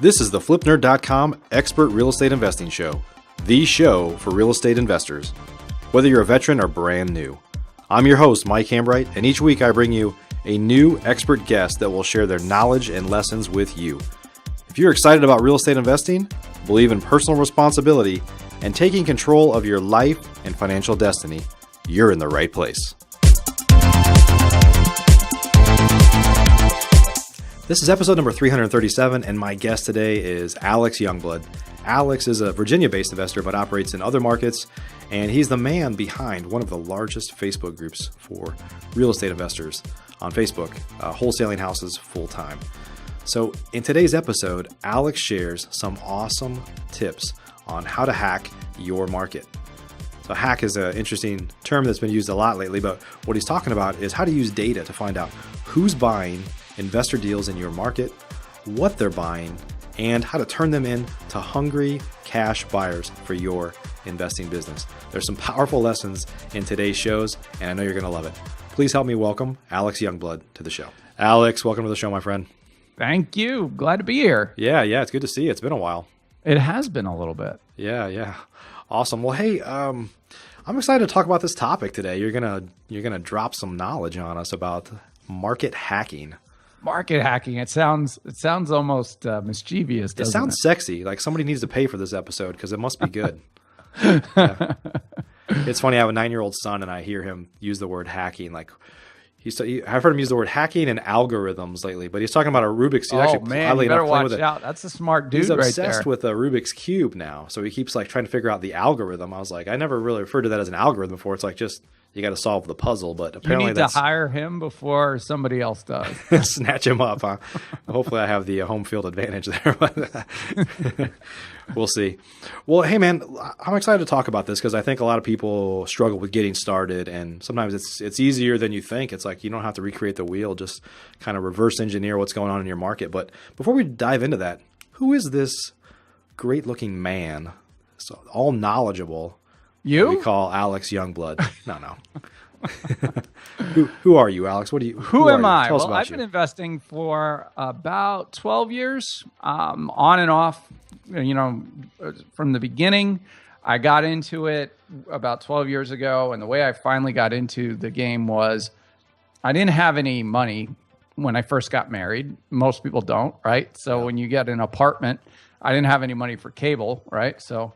This is the FlipNerd.com Expert Real Estate Investing Show, the show for real estate investors, whether you're a veteran or brand new. I'm your host, Mike Hambright, and each week I bring you a new expert guest that will share their knowledge and lessons with you. If you're excited about real estate investing, believe in personal responsibility, and taking control of your life and financial destiny, you're in the right place. This is episode number 337, and my guest today is Alex Joungblood. Alex is a Virginia-based investor, but operates in other markets, and he's the man behind one of the largest Facebook groups for real estate investors on Facebook, Wholesaling Houses Full-Time. So in today's episode, Alex shares some awesome tips on how to hack your market. So hack is an interesting term that's been used a lot lately, but what he's talking about is how to use data to find out who's buying investor deals in your market, what they're buying, and how to turn them into hungry cash buyers for your investing business. There's some powerful lessons in today's shows, and I know you're going to love it. Please help me welcome Alex Joungblood to the show. Alex, welcome to the show, my friend. Thank you. Glad to be here. Yeah, it's good to see you. It's been a while. It has been a little bit. Yeah. Awesome. Well, hey, I'm excited to talk about this topic today. You're gonna drop some knowledge on us about market hacking. Market hacking. It sounds almost mischievous. It sounds sexy. Like somebody needs to pay for this episode because it must be good. Yeah. It's funny. I have a 9-year-old son, and I hear him use the word hacking. Like I've heard him use the word hacking and algorithms lately. But he's talking about a Rubik's. Oh man, you better watch out. That's a smart dude right there. He's obsessed with a Rubik's cube now. So he keeps like trying to figure out the algorithm. I was like, I never really referred to that as an algorithm before. It's like just you got to solve the puzzle, but apparently you need to hire him before somebody else does. Snatch him up, huh? Hopefully I have the home field advantage there. We'll see. Well, hey man, I'm excited to talk about this because I think a lot of people struggle with getting started, and sometimes it's easier than you think. It's like you don't have to recreate the wheel, just kind of reverse engineer what's going on in your market. But before we dive into that, who is this great looking man, so all knowledgeable, we call Alex Joungblood? No. Who are you, Alex? Who am I? Tell us about I've been investing for about 12 years, on and off, from the beginning. I got into it about 12 years ago, and the way I finally got into the game was I didn't have any money when I first got married. Most people don't, right? So when you get an apartment, I didn't have any money for cable, right? So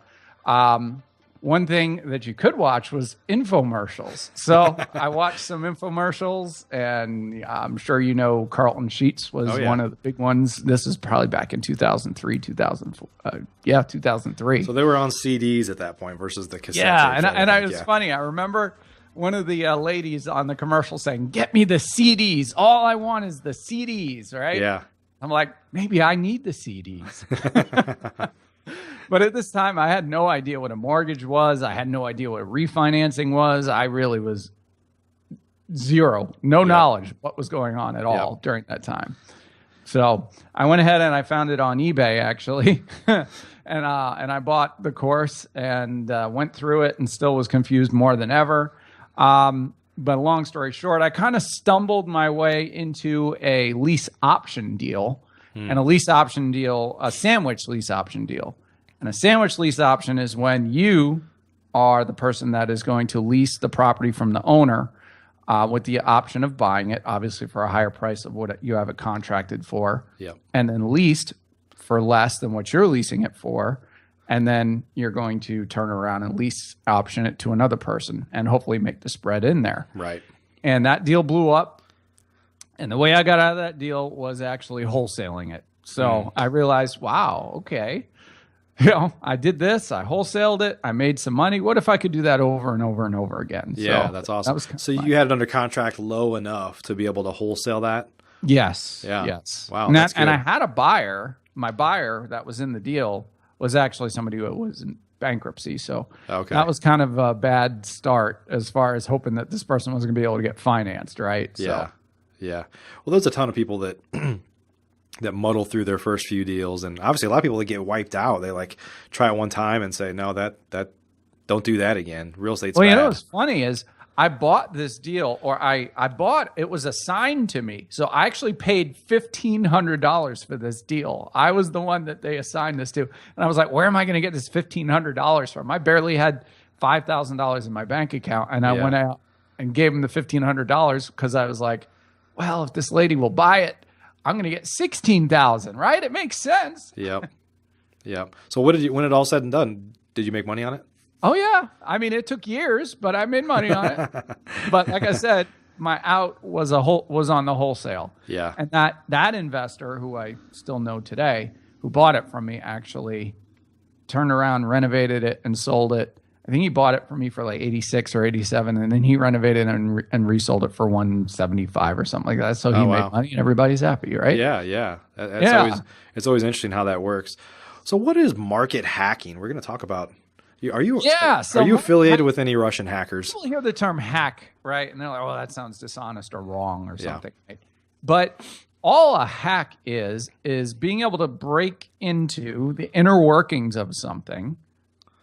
one thing that you could watch was infomercials. So I watched some infomercials, and I'm sure you know Carlton Sheets was one of the big ones. This is probably back in 2003, 2003. So they were on CDs at that point versus the cassette. Yeah, and it was funny. I remember one of the ladies on the commercial saying, "Get me the CDs. All I want is the CDs," right? Yeah. I'm like, maybe I need the CDs. But at this time, I had no idea what a mortgage was. I had no idea what refinancing was. I really was zero, no knowledge of what was going on at all during that time. So I went ahead and I found it on eBay, actually. and I bought the course and went through it and still was confused more than ever. But long story short, I kind of stumbled my way into a lease option deal and a sandwich lease option deal. And a sandwich lease option is when you are the person that is going to lease the property from the owner with the option of buying it, obviously for a higher price of what you have it contracted for, and then leased for less than what you're leasing it for. And then you're going to turn around and lease option it to another person and hopefully make the spread in there. Right. And that deal blew up. And the way I got out of that deal was actually wholesaling it. So I realized, wow, okay. I did this, I wholesaled it, I made some money. What if I could do that over and over and over again? Yeah, so that's awesome. So you had it under contract low enough to be able to wholesale that? Yes. Yeah. Yes. Wow. And I had a buyer. My buyer that was in the deal was actually somebody who was in bankruptcy. So that was kind of a bad start as far as hoping that this person was going to be able to get financed, right? Yeah. Yeah. Well, there's a ton of people that that muddle through their first few deals. And obviously a lot of people that get wiped out, they like try it one time and say, no, that don't do that again. Real estate's bad. What's funny is I bought this deal, or it was assigned to me. So I actually paid $1,500 for this deal. I was the one that they assigned this to. And I was like, where am I going to get this $1,500 from? I barely had $5,000 in my bank account. And I went out and gave them the $1,500 because I was like, well, if this lady will buy it, I'm going to get $16,000, right? It makes sense. Yep. Yep. So when it all said and done, did you make money on it? Oh yeah. I mean, it took years, but I made money on it. But like I said, my out was on the wholesale. Yeah. And that investor, who I still know today, who bought it from me, actually turned around, renovated it, and sold it. I think he bought it from me for like 86 or 87, and then he renovated and resold it for 175 or something like that. So he made money, and everybo's happy, right? Yeah, yeah. It's always interesting how that works. So what is market hacking? We're going to talk about. Are you affiliated with any Russian hackers? People hear the term hack, right? And they're like, "Oh, that sounds dishonest or wrong or something." Yeah. Right? But all a hack is being able to break into the inner workings of something,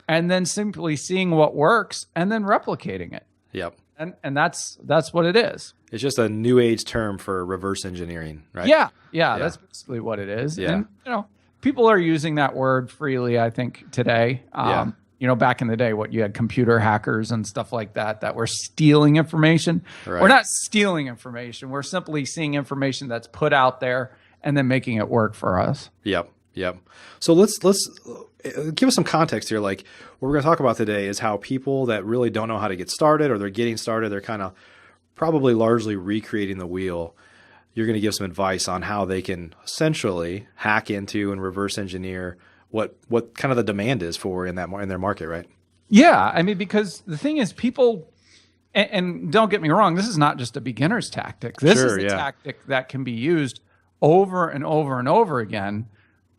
and then simply seeing what works and then replicating it. Yep. And that's what it is. It's just a new age term for reverse engineering, right? Yeah. That's basically what it is. Yeah. And people are using that word freely, I think, today. Back in the day, you had computer hackers and stuff like that were stealing information. Right. We're not stealing information. We're simply seeing information that's put out there and then making it work for us. Yep. So let's give us some context here. Like, what we're going to talk about today is how people that really don't know how to get started, or they're getting started, they're kind of probably largely recreating the wheel. You're going to give some advice on how they can essentially hack into and reverse engineer what kind of the demand is for in their market, right? Yeah, I mean, because the thing is, people, and don't get me wrong, this is not just a beginner's tactic. This is a tactic that can be used over and over and over again.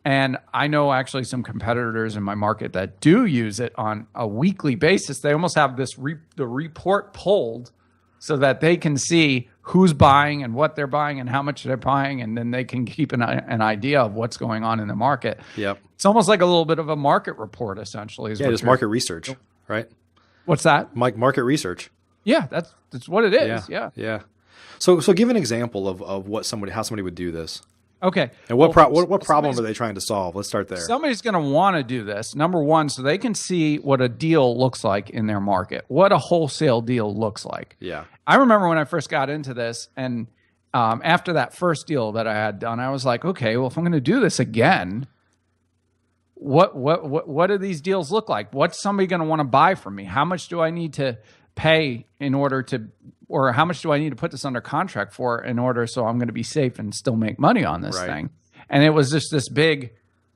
And I know actually some competitors in my market that do use it on a weekly basis. They almost have the report pulled so that they can see who's buying and what they're buying and how much they're buying, and then they can keep an idea of what's going on in the market. Yep. It's almost like a little bit of a market report, essentially. Just market research, right? What's that? Like market research. Yeah, that's what it is. Yeah. So give an example of how somebody would do this. Okay. And what problem are they trying to solve? Let's start there. Somebody's going to want to do this, number one, so they can see what a deal looks like in their market, what a wholesale deal looks like. Yeah. I remember when I first got into this, and after that first deal that I had done, I was like, okay, well, if I'm going to do this again, what do these deals look like? What's somebody going to want to buy from me? How much do I need to pay or how much do I need to put this under contract for in order so I'm going to be safe and still make money on this thing? And it was just this big,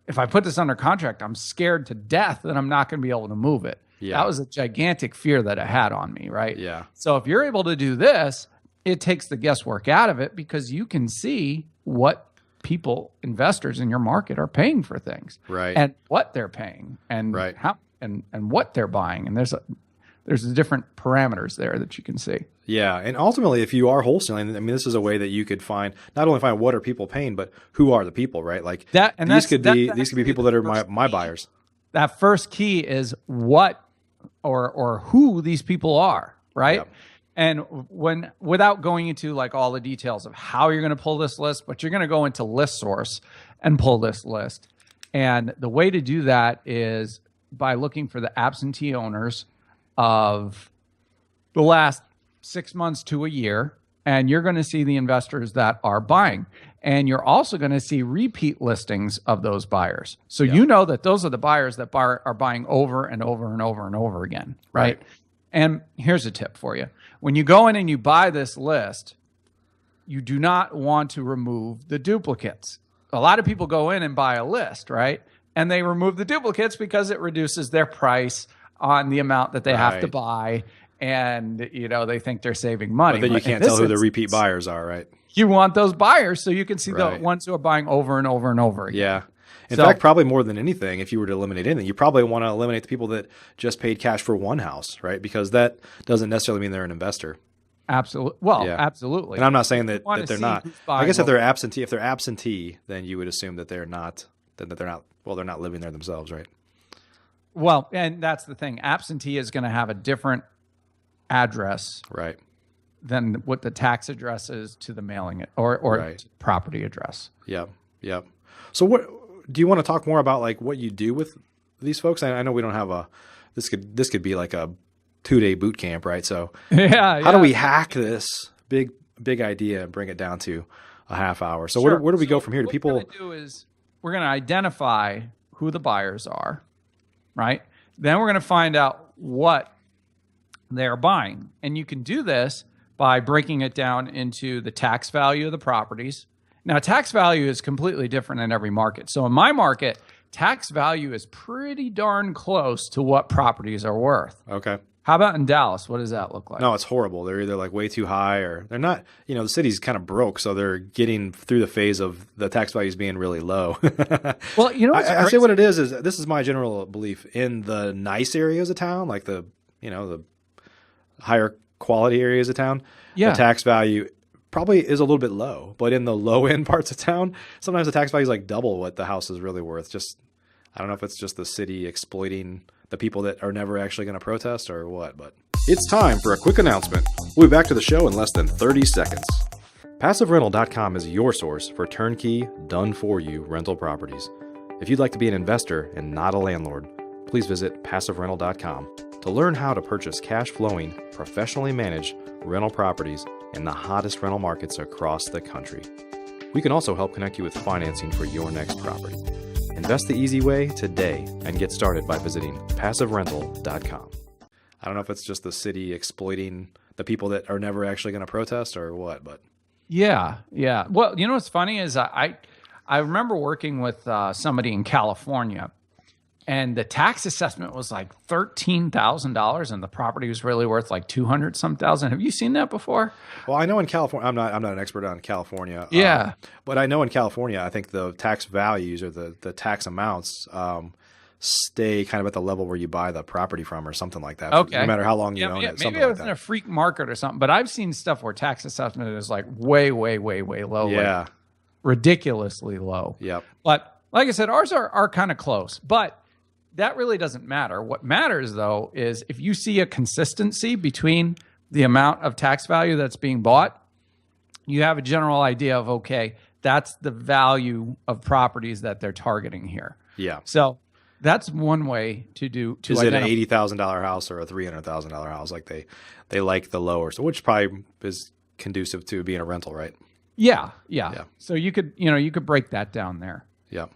if I put this under contract, I'm scared to death that I'm not going to be able to move it. Yeah. That was a gigantic fear that I had on me, right? Yeah. So if you're able to do this, it takes the guesswork out of it because you can see what investors in your market are paying for things. Right. And what they're paying and how and what they're buying. And there's different parameters there that you can see. Yeah, and ultimately, if you are wholesaling, I mean, this is a way that you could not only find what are people paying, but who are the people, right? Like these could be people that are my buyers. That first key is what or who these people are, right? Yep. And without going into like all the details of how you're going to pull this list, but you're going to go into list source and pull this list. And the way to do that is by looking for the absentee owners of the last 6 months to a year, and you're going to see the investors that are buying. And you're also going to see repeat listings of those buyers. So you know that those are the buyers that are buying over and over and over and over again, right? And here's a tip for you. When you go in and you buy this list, you do not want to remove the duplicates. A lot of people go in and buy a list, right? And they remove the duplicates because it reduces their price on the amount that they have to buy. And, they think they're saving money. But then you can't tell who the repeat buyers are, right? You want those buyers so you can see the ones who are buying over and over and over again. Yeah. In fact, probably more than anything, if you were to eliminate anything, you probably want to eliminate the people that just paid cash for one house, right? Because that doesn't necessarily mean they're an investor. Absolutely. Well, absolutely. And I'm not saying that they're not. I guess if they're absentee, then you would assume that they're not living there themselves, right? Well, and that's the thing. Absentee is going to have a different address Right. than what the tax address is to the mailing or Right. property address. Yep. Yep. So what do you want to talk more about, like what you do with these folks? I know we don't have this could be like a 2-day boot camp, right? So how do we hack this big idea and bring it down to a half hour? So Sure. where do we go from here? Do people? What we're going to do is we're going to identify who the buyers are, right? Then we're going to find out what they're buying. And you can do this by breaking it down into the tax value of the properties. Now, tax value is completely different in every market. So in my market, tax value is pretty darn close to what properties are worth. Okay. How about in Dallas? What does that look like? No, it's horrible. They're either like way too high or they're not, the city's kind of broke. So they're getting through the phase of the tax values being really low. Well, I say what it is this is my general belief in the nice areas of town, like the higher quality areas of town. Yeah. The tax value probably is a little bit low, but in the low end parts of town, sometimes the tax value is like double what the house is really worth. I don't know if it's just the city exploiting the people that are never actually going to protest or what, but it's time for a quick announcement. We'll be back to the show in less than 30 seconds. PassiveRental.com is your source for turnkey, done-for-you rental properties. If you'd like to be an investor and not a landlord, please visit PassiveRental.com to learn how to purchase cash-flowing, professionally managed rental properties in the hottest rental markets across the country. We can also help connect you with financing for your next property. Invest the easy way today and get started by visiting PassiveRental.com. I don't know if it's just the city exploiting the people that are never actually going to protest or what, but Yeah. Well, what's funny is I remember working with somebody in California, and the tax assessment was like $13,000, and the property was really worth like 200 some thousand. Have you seen that before? Well, I know in California, I'm not an expert on California. Yeah. But I know in California, I think the tax values or the tax amounts stay kind of at the level where you buy the property from or something like that. Okay. No matter how long you own it. Maybe it was in a freak market or something, but I've seen stuff where tax assessment is like way, way, way, way low. Yeah. Like ridiculously low. Yep. But like I said, ours are kind of close, but that really doesn't matter. What matters, though, is if you see a consistency between the amount of tax value that's being bought, you have a general idea of, okay, that's the value of properties that they're targeting here. Yeah. So that's one way to do. Is it an $80,000 house or a $300,000 house? Like they like the lower, so which probably is conducive to being a rental, right? Yeah. So you could break that down there. Yeah.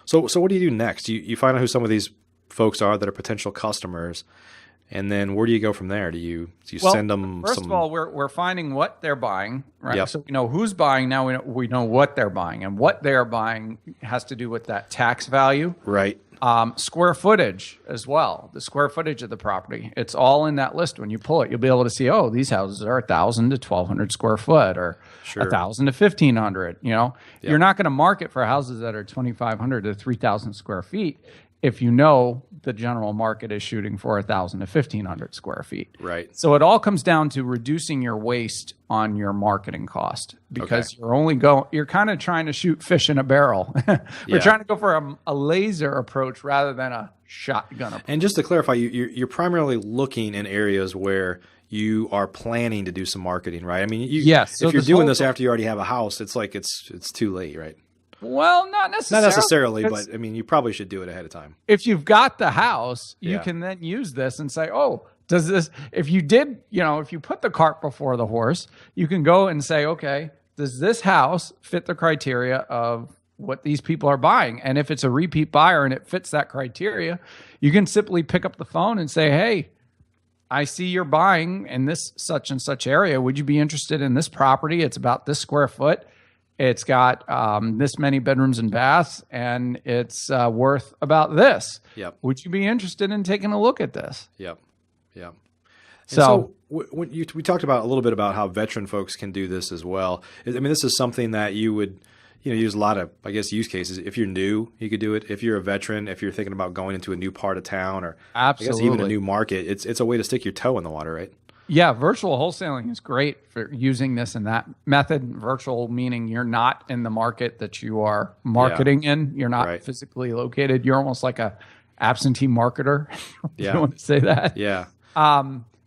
So what do you do next? You find out who some of these folks are that are potential customers, and then where do you go from there? Do you send them? First of all, we're finding what they're buying, right? Yep. So we know who's buying now. We know what they're buying, and what they're buying has to do with that tax value, right? Square footage as well. The square footage of the property. It's all in that list. When you pull it, you'll be able to see, oh, these houses are 1,000 to 1,200 square foot, or 1,000 to 1,500. You're not going to market for houses that are 2,500 to 3,000 square feet if you know the general market is shooting for 1,000 to 1,500 square feet. Right. So it all comes down to reducing your waste on your marketing cost, because you're kind of trying to shoot fish in a barrel. We're trying to go for a laser approach rather than a shotgun approach. And just to clarify, you're primarily looking in areas where you are planning to do some marketing, right? I mean, yes. If you're doing this after you already have a house, it's like it's too late, right? Well, not necessarily. Not necessarily, but I mean, you probably should do it ahead of time. If you've got the house, you can then use this and say, oh, does this, if you put the cart before the horse, you can go and say, okay, does this house fit the criteria of what these people are buying? And if it's a repeat buyer and it fits that criteria, you can simply pick up the phone and say, hey, I see you're buying in this such and such area. Would you be interested in this property? It's about this square foot. It's got this many bedrooms and baths, and it's worth about this. Yep. Would you be interested in taking a look at this? Yep. So when we talked about a little bit about how veteran folks can do this as well. I mean, this is something that you would use a lot of, I guess, use cases. If you're new, you could do it. If you're a veteran, if you're thinking about going into a new part of town or absolutely. I guess even a new market, it's a way to stick your toe in the water, right? Yeah, virtual wholesaling is great for using this and that method. Virtual meaning you're not in the market that you are marketing in. You're not physically located. You're almost like a absentee marketer. You want to say that? Yeah.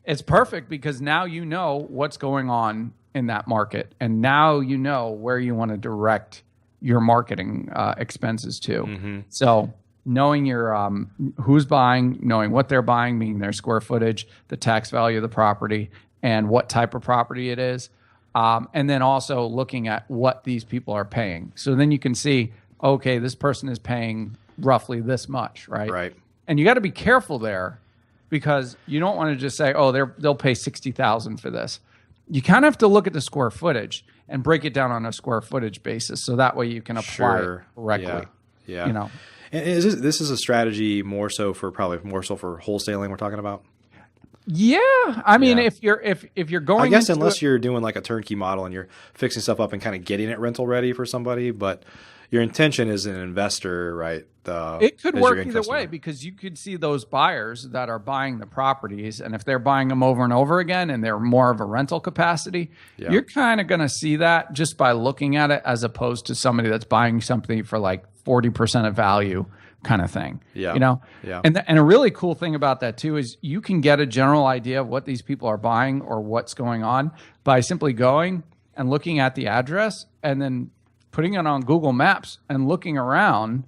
It's perfect because now you know what's going on in that market, and now you know where you want to direct your marketing expenses to. Mm-hmm. So knowing your who's buying, knowing what they're buying, meaning their square footage, the tax value of the property, and what type of property it is, and then also looking at what these people are paying. So then you can see, okay, this person is paying roughly this much, right? Right. And you got to be careful there, because you don't want to just say, oh, they'll pay $60,000 for this. You kind of have to look at the square footage and break it down on a square footage basis, so that way you can apply it correctly. Yeah. You know. And this is a strategy more so for wholesaling we're talking about? Yeah, I mean, if you're going, I guess unless you're doing like a turnkey model and you're fixing stuff up and kind of getting it rental ready for somebody, but your intention is an investor, right? It could work either way, because you could see those buyers that are buying the properties, and if they're buying them over and over again and they're more of a rental capacity, you're kind of going to see that just by looking at it, as opposed to somebody that's buying something for like 40% of value kind of thing. Yeah. You know? Yeah. And a really cool thing about that too is you can get a general idea of what these people are buying or what's going on by simply going and looking at the address and then putting it on Google Maps and looking around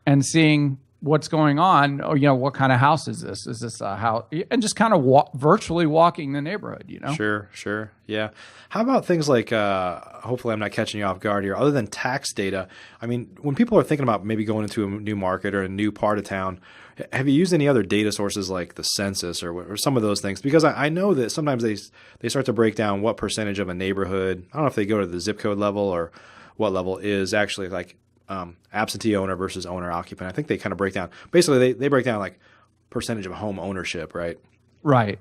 and seeing what's going on. Or, you know, what kind of house is this? Is this a house? And just kind of virtually walking the neighborhood, you know? Sure. Yeah. How about things like, hopefully I'm not catching you off guard here, other than tax data? I mean, when people are thinking about maybe going into a new market or a new part of town, have you used any other data sources like the census or some of those things? Because I know that sometimes they start to break down what percentage of a neighborhood, I don't know if they go to the zip code level or what level is actually like absentee owner versus owner occupant. I think they kind of break down. Basically, they break down like percentage of home ownership, right? Right.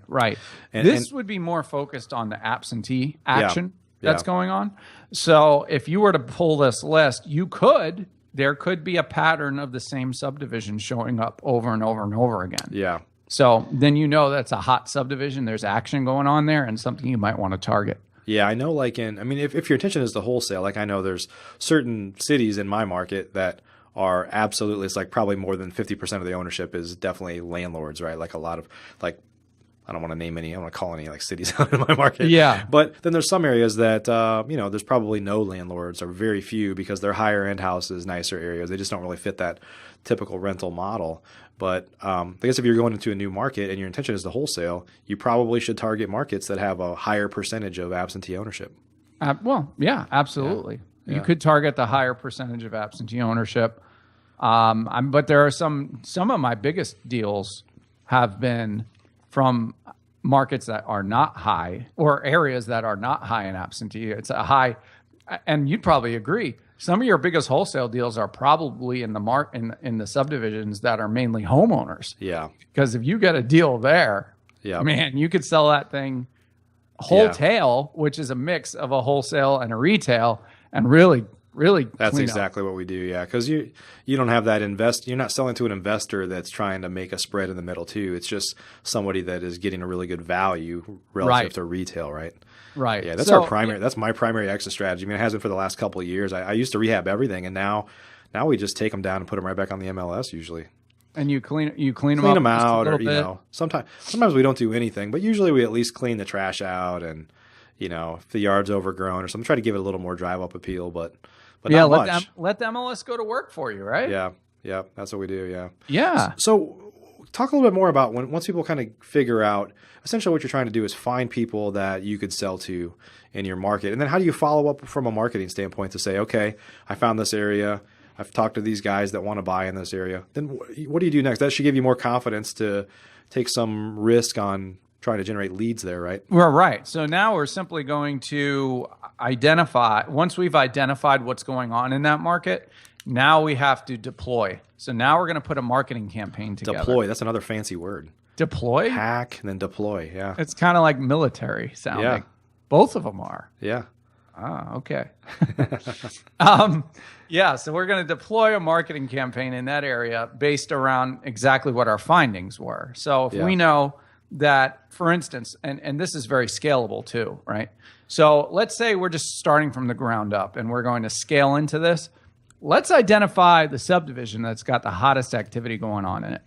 And this would be more focused on the absentee action that's going on. So if you were to pull this list, there could be a pattern of the same subdivision showing up over and over and over again. Yeah. So then you know that's a hot subdivision. There's action going on there and something you might want to target. Yeah, I know if your intention is to wholesale, like I know there's certain cities in my market that are absolutely, it's like probably more than 50% of the ownership is definitely landlords, right? Like a lot of, like, I don't want to name any, I don't want to call any like cities out in my market. Yeah. But then there's some areas that, there's probably no landlords or very few because they're higher end houses, nicer areas. They just don't really fit that typical rental model. But I guess if you're going into a new market and your intention is to wholesale, you probably should target markets that have a higher percentage of absentee ownership. Well, yeah, absolutely. Yeah. You could target the higher percentage of absentee ownership. But there are some of my biggest deals have been from markets that are not high or areas that are not high in absentee. It's a high, and you'd probably agree. Some of your biggest wholesale deals are probably in the in the subdivisions that are mainly homeowners. Yeah. Because if you get a deal there, man, you could sell that thing wholesale, which is a mix of a wholesale and a retail, and really that's exactly what we do. Yeah. Because you don't have that you're not selling to an investor that's trying to make a spread in the middle too. It's just somebody that is getting a really good value relative to retail, right? Right. Yeah, that's my primary exit strategy. I mean, it has been for the last couple of years. I used to rehab everything, and now we just take them down and put them right back on the MLS usually. And you clean them out, or sometimes we don't do anything, but usually we at least clean the trash out, and if the yard's overgrown or something, try to give it a little more drive up appeal, but not much. Let the MLS go to work for you, right? Yeah, that's what we do. Yeah. Yeah. So talk a little bit more about once people kind of figure out essentially what you're trying to do is find people that you could sell to in your market. And then how do you follow up from a marketing standpoint to say, okay, I found this area. I've talked to these guys that want to buy in this area. Then what do you do next? That should give you more confidence to take some risk on trying to generate leads there, right? Well, right. So now we're simply going to once we've identified what's going on in that market, now we have to deploy. So now we're going to put a marketing campaign together. Deploy, that's another fancy word. Deploy? Hack and then deploy, yeah. It's kind of like military sounding. Yeah. Both of them are. Yeah. Ah, okay. So we're going to deploy a marketing campaign in that area based around exactly what our findings were. So if we know that, for instance, and this is very scalable too, right? So let's say we're just starting from the ground up and we're going to scale into this. Let's identify the subdivision that's got the hottest activity going on in it.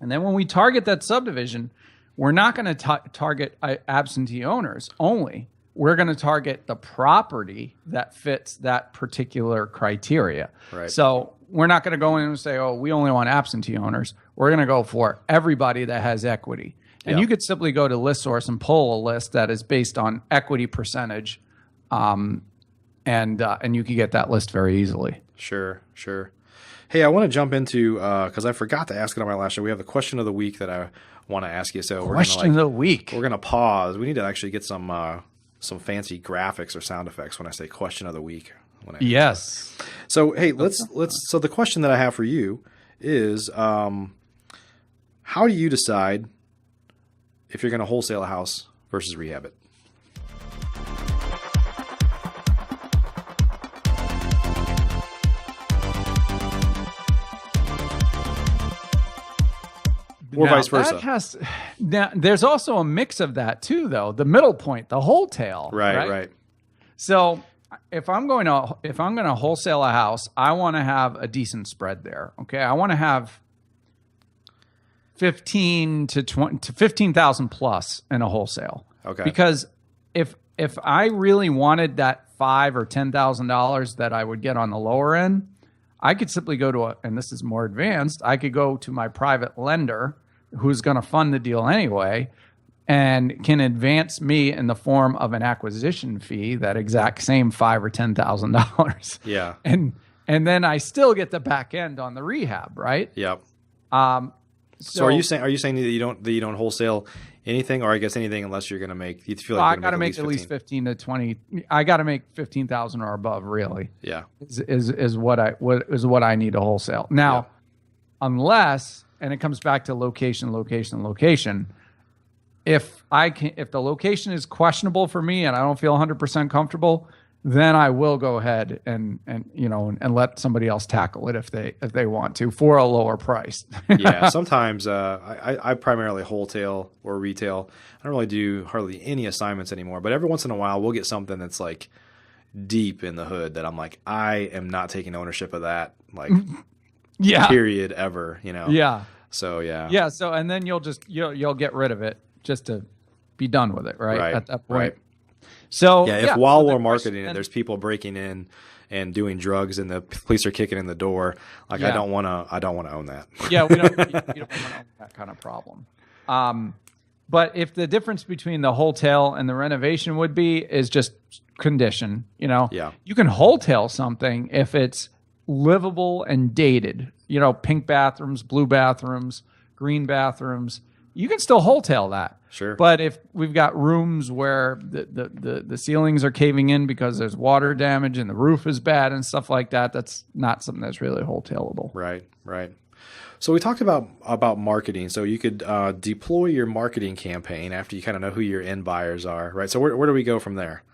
And then when we target that subdivision, we're not going to target absentee owners only. We're going to target the property that fits that particular criteria. Right. So we're not going to go in and say, oh, we only want absentee owners. We're going to go for everybody that has equity. And you could simply go to ListSource and pull a list that is based on equity percentage, and you can get that list very easily. Sure. Hey, I want to jump into, because I forgot to ask it on my last show. We have the question of the week that I want to ask you. So question of the week. We're gonna pause. We need to actually get some fancy graphics or sound effects when I say question of the week. Yes. So hey, let's. So the question that I have for you is, how do you decide if you're going to wholesale a house versus rehab it? Or vice versa. Now, there's also a mix of that too, though. The middle point, the wholesale. Right. So if I'm going to wholesale a house, I want to have a decent spread there. Okay, I want to have 15 to 20 to 15,000 plus in a wholesale. Okay. Because if I really wanted that $5,000 or $10,000 that I would get on the lower end, I could simply go to and this is more advanced, I could go to my private lender who's going to fund the deal anyway and can advance me in the form of an acquisition fee, that exact same $5,000 or $10,000. Yeah. And then I still get the back end on the rehab, right? Yep. So are you saying that you don't wholesale anything, or I guess anything unless you're going to make, you feel like I got to make at least 15 to 20. I got to make 15,000 or above, really. Yeah. Is what I need to wholesale. Now, unless, and it comes back to location. If the location is questionable for me and I don't feel 100% comfortable, then I will go ahead and let somebody else tackle it if they want to for a lower price. Yeah, sometimes I primarily wholesale or retail. I don't really do hardly any assignments anymore, but every once in a while we'll get something that's like deep in the hood that I'm like, I am not taking ownership of that, like period ever, Yeah. So yeah. Yeah. So and then you'll get rid of it just to be done with it, right? At that point. Right. So if while we're marketing it, there's people breaking in and doing drugs, and the police are kicking in the door, like I don't want to own that. Yeah, we don't want to own that kind of problem. But if the difference between the wholesale and the renovation is just condition, you can wholesale something if it's livable and dated. Pink bathrooms, blue bathrooms, green bathrooms. You can still wholesale that. Sure. But if we've got rooms where the ceilings are caving in because there's water damage and the roof is bad and stuff like that, that's not something that's really wholesaleable. Right. So we talked about marketing. So you could deploy your marketing campaign after you kind of know who your end buyers are, right? So where do we go from there?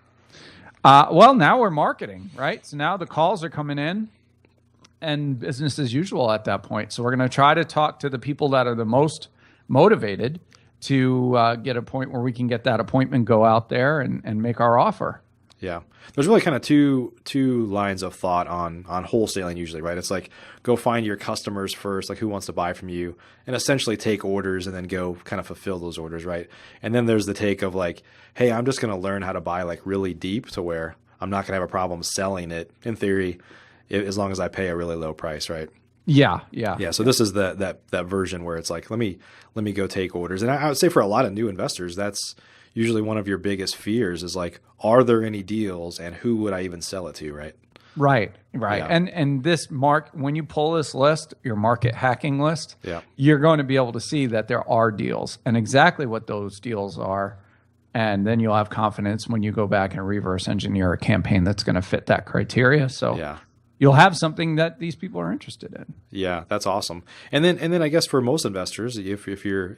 Well, now we're marketing, right? So now the calls are coming in and business as usual at that point. So we're going to try to talk to the people that are the most motivated to get a point where we can get that appointment, go out there and make our offer. Yeah. There's really kind of two lines of thought on wholesaling usually, right? It's like go find your customers first, like who wants to buy from you, and essentially take orders and then go kind of fulfill those orders, right? And then there's the take of like, hey, I'm just going to learn how to buy like really deep to where I'm not going to have a problem selling it in theory as long as I pay a really low price, right? Yeah. So this is that version where it's like, let me go take orders. And I would say for a lot of new investors, that's usually one of your biggest fears is like, are there any deals and who would I even sell it to? Right. Yeah. And this when you pull this list, your market hacking list, you're going to be able to see that there are deals and exactly what those deals are. And then you'll have confidence when you go back and reverse engineer a campaign that's going to fit that criteria. So you'll have something that these people are interested in. Yeah, that's awesome. And then I guess for most investors, if you're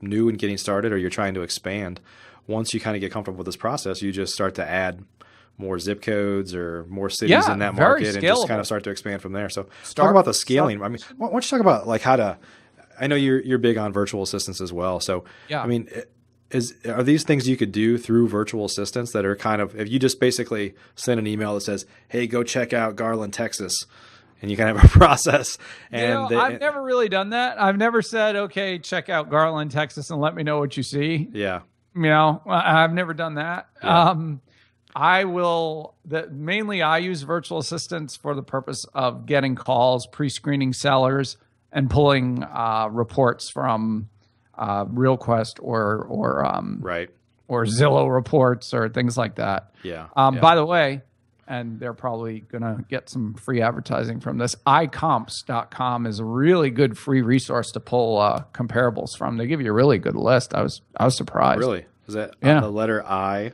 new and getting started or you're trying to expand, once you kind of get comfortable with this process, you just start to add more zip codes or more cities in that market and just kind of start to expand from there. So talk about the scaling. I mean, why don't you talk about like how to, I know you're big on virtual assistants as well. So, I mean, are these things you could do through virtual assistants that are kind of, if you just basically send an email that says, hey, go check out Garland, Texas, and you kind of have a process. And I've never really done that. I've never said, okay, check out Garland, Texas, and let me know what you see. Yeah. I've never done that. Yeah. Mainly I use virtual assistants for the purpose of getting calls, pre-screening sellers, and pulling reports from RealQuest or Right. or Zillow reports or things like that. Yeah. By the way, and they're probably going to get some free advertising from this, iComps.com is a really good free resource to pull comparables from. They give you a really good list. I was surprised. Really? Is that on the letter I,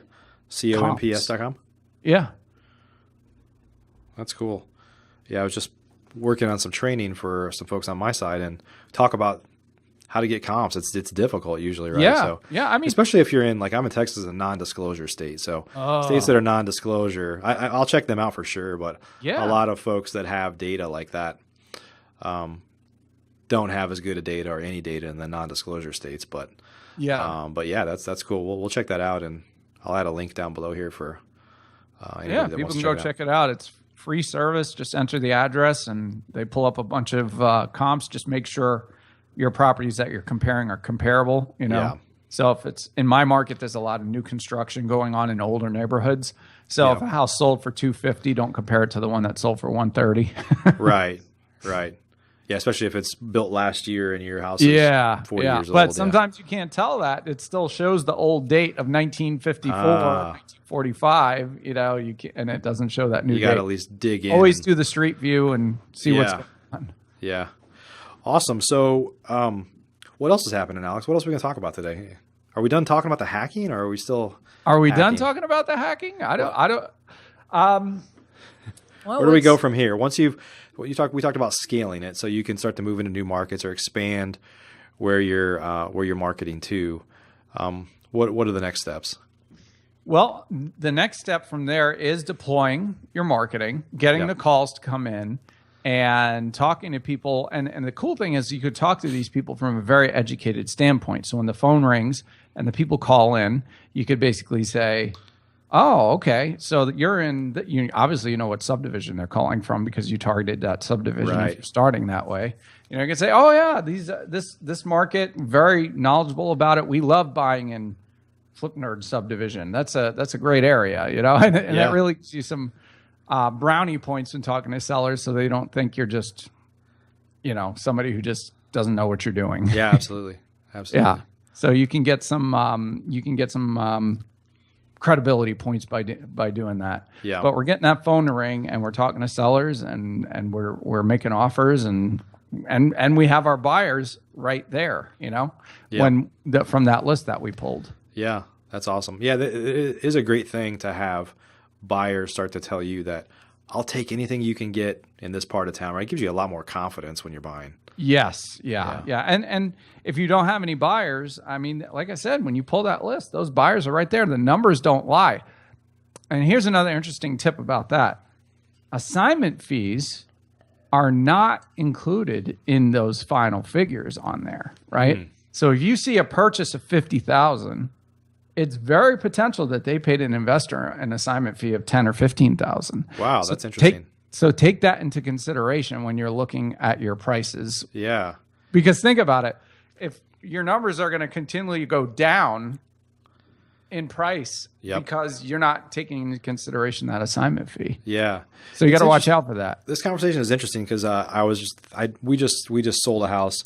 COMPS.com? Yeah. That's cool. Yeah, I was just working on some training for some folks on my side and talk about how to get comps. It's difficult usually, right? Yeah. So, yeah. I mean, especially if you're in, like I'm in Texas, a non-disclosure state. So states that are non-disclosure, I'll check them out for sure. But a lot of folks that have data like that don't have as good a data or any data in the non-disclosure states. But that's cool. We'll check that out, and I'll add a link down below here for anybody that people wants can to go check it out. It's free service. Just enter the address, and they pull up a bunch of comps. Just make sure your properties that you're comparing are comparable, Yeah. So if it's in my market, there's a lot of new construction going on in older neighborhoods. So if a house sold for $250, don't compare it to the one that sold for $130. Right. Yeah, especially if it's built last year and your house is 40 years old. But sometimes you can't tell that. It still shows the old date of 1954, 1945, and it doesn't show that new date. You got to at least dig in. Always do the street view and see what's going on. Yeah. Awesome. So, what else is happening, Alex? What else are we going to talk about today? Are we done talking about the hacking, or are we still? Are we done talking about the hacking? Where do we go from here? We talked about scaling it, so you can start to move into new markets or expand where you're marketing to. What are the next steps? Well, the next step from there is deploying your marketing, getting the calls to come in, and talking to people. And the cool thing is you could talk to these people from a very educated standpoint. So when the phone rings and the people call in, you could basically say, oh, okay. So you're in, obviously you know what subdivision they're calling from because you targeted that subdivision if you're starting that way. You can say, oh yeah, this market, very knowledgeable about it. We love buying in FlipNerd subdivision. That's a great area, and that really gives you some brownie points when talking to sellers, so they don't think you're just, somebody who just doesn't know what you're doing. Yeah, absolutely. Yeah. So you can get some credibility points by doing that. Yeah. But we're getting that phone to ring, and we're talking to sellers, and we're making offers, and we have our buyers right there. From that list that we pulled. Yeah, that's awesome. Yeah, it is a great thing to have buyers start to tell you that I'll take anything you can get in this part of town, right? It gives you a lot more confidence when you're buying. Yes. Yeah. And if you don't have any buyers, I mean, like I said, when you pull that list, those buyers are right there. The numbers don't lie. And here's another interesting tip about that. Assignment fees are not included in those final figures on there, right? So if you see a purchase of $50,000, it's very potential that they paid an investor an assignment fee of $10,000 or $15,000. Wow, that's interesting. So take that into consideration when you're looking at your prices. Yeah. Because think about it. If your numbers are going to continually go down in price because you're not taking into consideration that assignment fee. Yeah. So you got to watch out for that. This conversation is interesting because we just sold a house.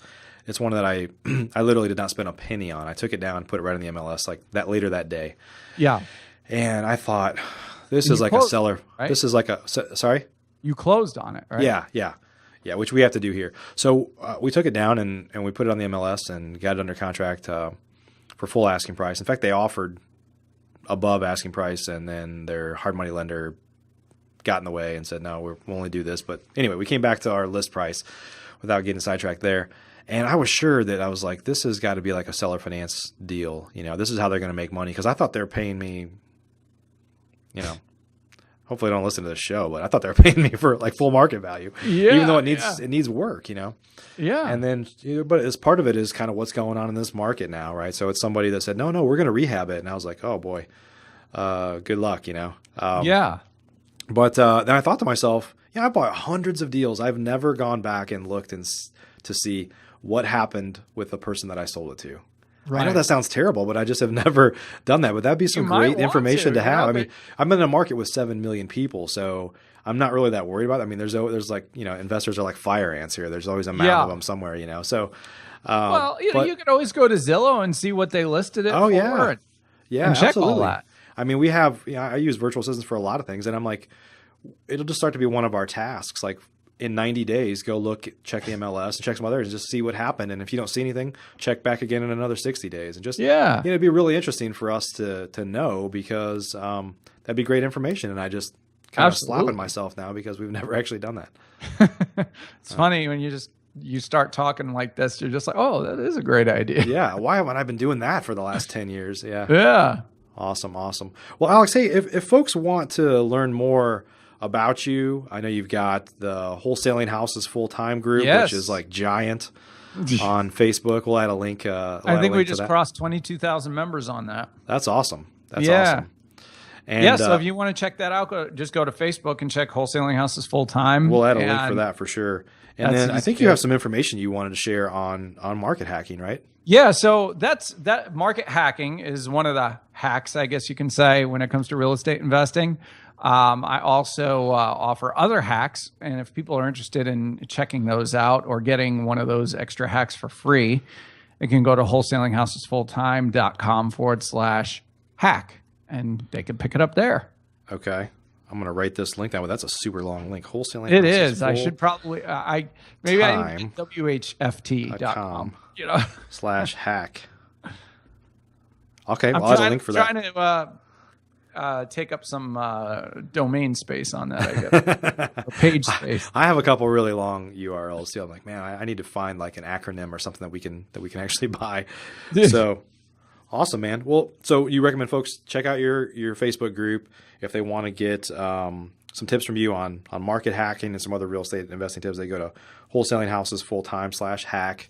It's one that I literally did not spend a penny on. I took it down and put it right in the MLS later that day. Yeah. And I thought, this is like a seller. Right? This is like sorry? You closed on it, right? Yeah, which we have to do here. So we took it down and we put it on the MLS and got it under contract for full asking price. In fact, they offered above asking price, and then their hard money lender got in the way and said, no, we'll only do this. But anyway, we came back to our list price without getting sidetracked there. And I was sure that I was like, this has got to be like a seller finance deal. This is how they're going to make money. Because I thought they were paying me, hopefully I don't listen to this show, but I thought they were paying me for like full market value. Yeah, even though it needs work, Yeah. And then, but as part of it is kind of what's going on in this market now, right? So it's somebody that said, no, we're going to rehab it. And I was like, oh boy, good luck, yeah. But then I thought to myself, I bought hundreds of deals. I've never gone back and looked to see what happened with the person that I sold it to. Right. I know that sounds terrible, but I just have never done that. But that'd be some great information to have. I mean, I'm in a market with 7 million people, so I'm not really that worried about it. I mean, there's like, investors are like fire ants here. There's always a mound of them somewhere, So, you could always go to Zillow and see what they listed it for. Oh, yeah. Yeah, and check absolutely. all that. I mean, we have, I use virtual assistants for a lot of things, and I'm like, it'll just start to be one of our tasks. Like, in 90 days, go look, check the MLS and check some others and just see what happened. And if you don't see anything, check back again in another 60 days. And just, it'd be really interesting for us to know, because that'd be great information. And I just kind of slapping myself now because we've never actually done that. It's funny when you start talking like this, you're just like, oh, that is a great idea. Yeah. Why haven't I been doing that for the last 10 years? Yeah. Yeah. Awesome. Well, Alex, hey, if folks want to learn more about you, I know you've got the Wholesaling Houses full-time group, which is like giant on Facebook. We'll add a link. I think we just crossed 22,000 members on that. That's awesome. That's awesome. And, so if you want to check that out, just go to Facebook and check Wholesaling Houses full-time. We'll add a link for that for sure. And then I think you have some information you wanted to share on market hacking, right? Yeah, so that market hacking is one of the hacks, I guess you can say, when it comes to real estate investing. I also offer other hacks, and if people are interested in checking those out or getting one of those extra hacks for free, they can go to wholesalinghousesfulltime.com/hack, and they can pick it up there. Okay. I'm going to write this link down, but that's a super long link. Wholesaling. It is. I should probably, I didn't get WHFT.com, /hack. Okay. Well, I'll add a link for that. I'm trying to take up some domain space on that, I guess. Or page space. I have a couple really long URLs too. I'm like, man, I need to find like an acronym or something that we can actually buy. So awesome, man. Well, so you recommend folks check out your Facebook group if they want to get some tips from you on market hacking and some other real estate investing tips. They go to Wholesaling Houses full-time /hack.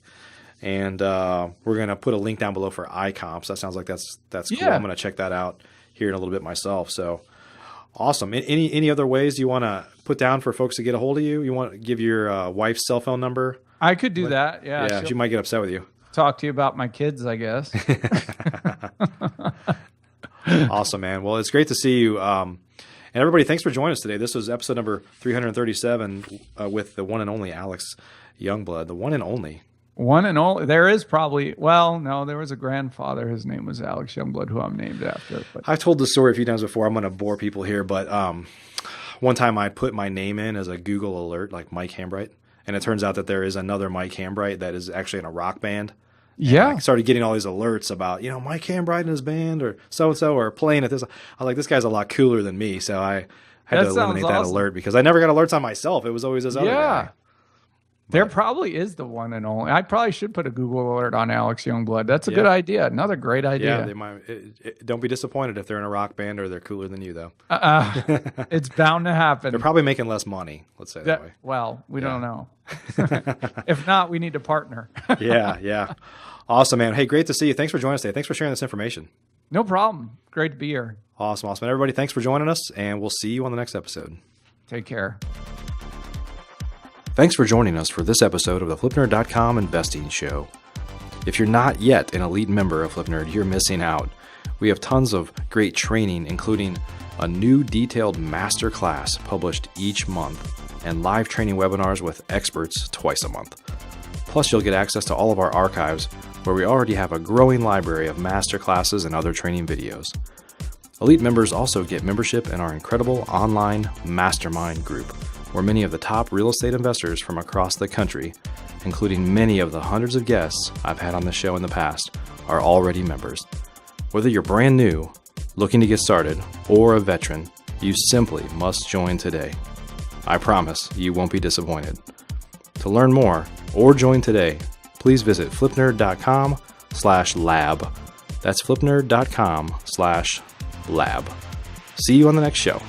And we're going to put a link down below for iComps. That sounds like that's cool. I'm going to check that out here in a little bit myself. So awesome. Any other ways you want to put down for folks to get a hold of you? You want to give your wife's cell phone number? I could do that. Yeah. Yeah. She might get upset with you. Talk to you about my kids, I guess. Awesome, man. Well, it's great to see you. And everybody, thanks for joining us today. This was episode number 337 with the one and only Alex Joungblood, the one and only. One and only. There is probably, there was a grandfather. His name was Alex Joungblood, who I'm named after. But I've told this story a few times before. I'm going to bore people here, but one time I put my name in as a Google alert, like Mike Hambright, and it turns out that there is another Mike Hambright that is actually in a rock band. Yeah. I started getting all these alerts about, Mike Hambright and his band or so-and-so are playing at this. I was like, this guy's a lot cooler than me, so I had to eliminate that alert because I never got alerts on myself. It was always this other guy. There probably is the one and only. I probably should put a Google alert on Alex Joungblood. That's a good idea. Another great idea. Yeah, they might. Don't be disappointed if they're in a rock band or they're cooler than you, though. It's bound to happen. They're probably making less money. Let's say that way. Well, we don't know. If not, we need to partner. Yeah. Awesome, man. Hey, great to see you. Thanks for joining us today. Thanks for sharing this information. No problem. Great to be here. Awesome. Everybody, thanks for joining us, and we'll see you on the next episode. Take care. Thanks for joining us for this episode of the FlipNerd.com Investing Show. If you're not yet an elite member of FlipNerd, you're missing out. We have tons of great training, including a new detailed masterclass published each month and live training webinars with experts twice a month. Plus, you'll get access to all of our archives, where we already have a growing library of masterclasses and other training videos. Elite members also get membership in our incredible online mastermind group, where many of the top real estate investors from across the country, including many of the hundreds of guests I've had on the show in the past, are already members. Whether you're brand new, looking to get started, or a veteran, you simply must join today. I promise you won't be disappointed. To learn more or join today, please visit flipnerd.com/lab. That's flipnerd.com/lab. See you on the next show.